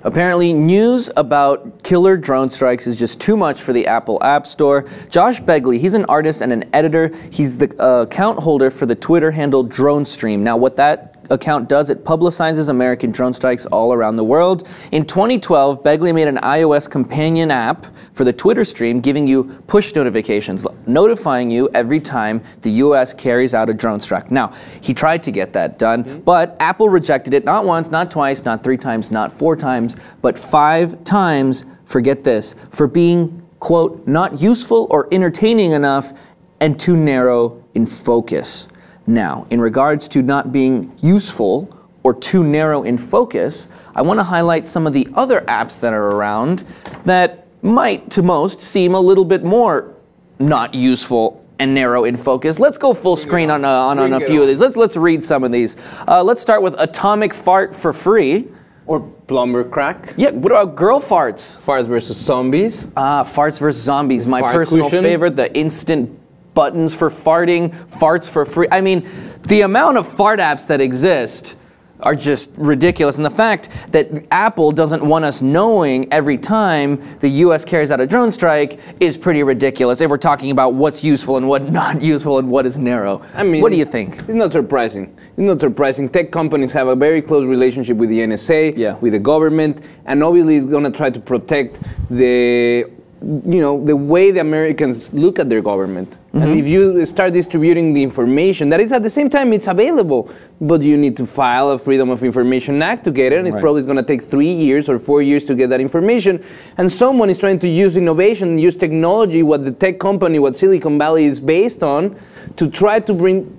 Apparently, news about killer drone strikes is just too much for the Apple App Store. Josh Begley, he's an artist and an editor. He's the account holder for the Twitter handle DroneStream. Now, what that account does, it publicizes American drone strikes all around the world. In 2012, Begley made an iOS companion app for the Twitter stream, giving you push notifications, notifying you every time the US carries out a drone strike. Now, he tried to get that done, but Apple rejected it not once, not twice, not 3 times, not 4 times, but 5 times, forget this, for being, quote, not useful or entertaining enough and too narrow in focus. Now, in regards to not being useful or too narrow in focus, I want to highlight some of the other apps that are around that might, to most, seem a little bit more not useful and narrow in focus. Let's go full screen on a few of these. Let's read some of these. Let's start with Atomic Fart for free. Or Plumber Crack. Yeah, what about Girl Farts? Farts versus Zombies. Farts versus Zombies. My Fart personal cushion. favorite, the instant buttons for farting, farts for free. I mean, the amount of fart apps that exist are just ridiculous. And the fact that Apple doesn't want us knowing every time the US carries out a drone strike is pretty ridiculous if we're talking about what's useful and what not useful and what is narrow. I mean, what do you think? It's not surprising. It's not surprising. Tech companies have a very close relationship with the NSA, with the government, and obviously it's going to try to protect the way the Americans look at their government. And if you start distributing the information, that is at the same time it's available, but you need to file a Freedom of Information Act to get it, and it's probably going to take 3 years or 4 years to get that information. And someone is trying to use innovation, use technology, what the tech company, what Silicon Valley is based on, to try to bring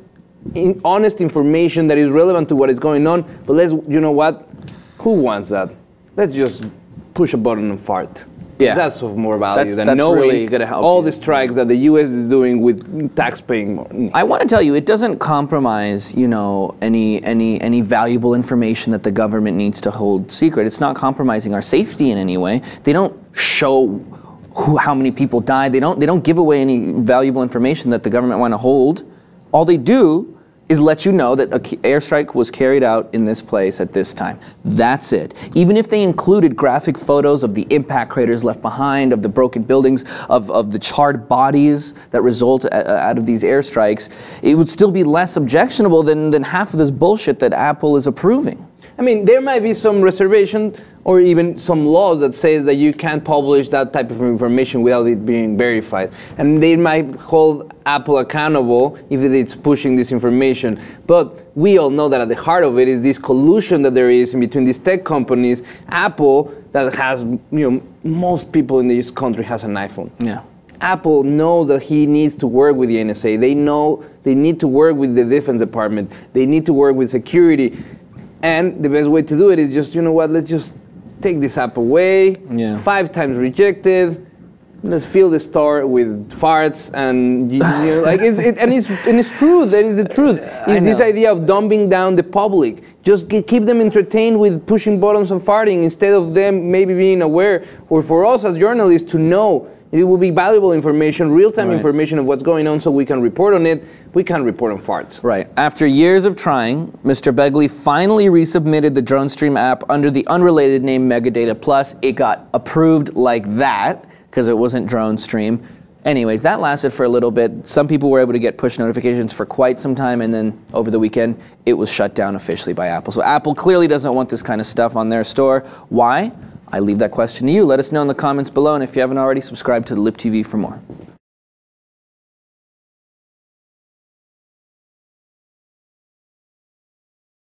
in honest information that is relevant to what is going on. But you know what? Who wants that? Let's just push a button and fart. Yeah. That's of more value than knowing really gonna help all the strikes that the U.S. is doing with tax-paying money. I want to tell you, it doesn't compromise, any valuable information that the government needs to hold secret. It's not compromising our safety in any way. They don't show how many people died. They don't give away any valuable information that the government want to hold. All they do is let you know that an airstrike was carried out in this place at this time. That's it. Even if they included graphic photos of the impact craters left behind, of the broken buildings, of the charred bodies that result out of these airstrikes, it would still be less objectionable than half of this bullshit that Apple is approving. I mean, there might be some reservation or even some laws that says that you can't publish that type of information without it being verified. And they might hold Apple accountable if it's pushing this information. But we all know that at the heart of it is this collusion that there is in between these tech companies. Apple, that has, most people in this country has an iPhone. Yeah. Apple knows that he needs to work with the NSA. They know they need to work with the Defense Department. They need to work with security. And the best way to do it is just, let's just take this app away, 5 times rejected, let's fill the store with farts, and it's true, that is the truth. It's this idea of dumbing down the public. Just keep them entertained with pushing buttons and farting instead of them maybe being aware, or for us as journalists to know. It will be valuable information, real-time information of what's going on so we can report on it. We can't report on farts. Right. After years of trying, Mr. Begley finally resubmitted the DroneStream app under the unrelated name Metadata Plus. It got approved like that because it wasn't DroneStream. Anyways, that lasted for a little bit. Some people were able to get push notifications for quite some time, and then over the weekend, it was shut down officially by Apple. So Apple clearly doesn't want this kind of stuff on their store. Why? I leave that question to you. Let us know in the comments below, and if you haven't already, subscribe to the Lip TV for more.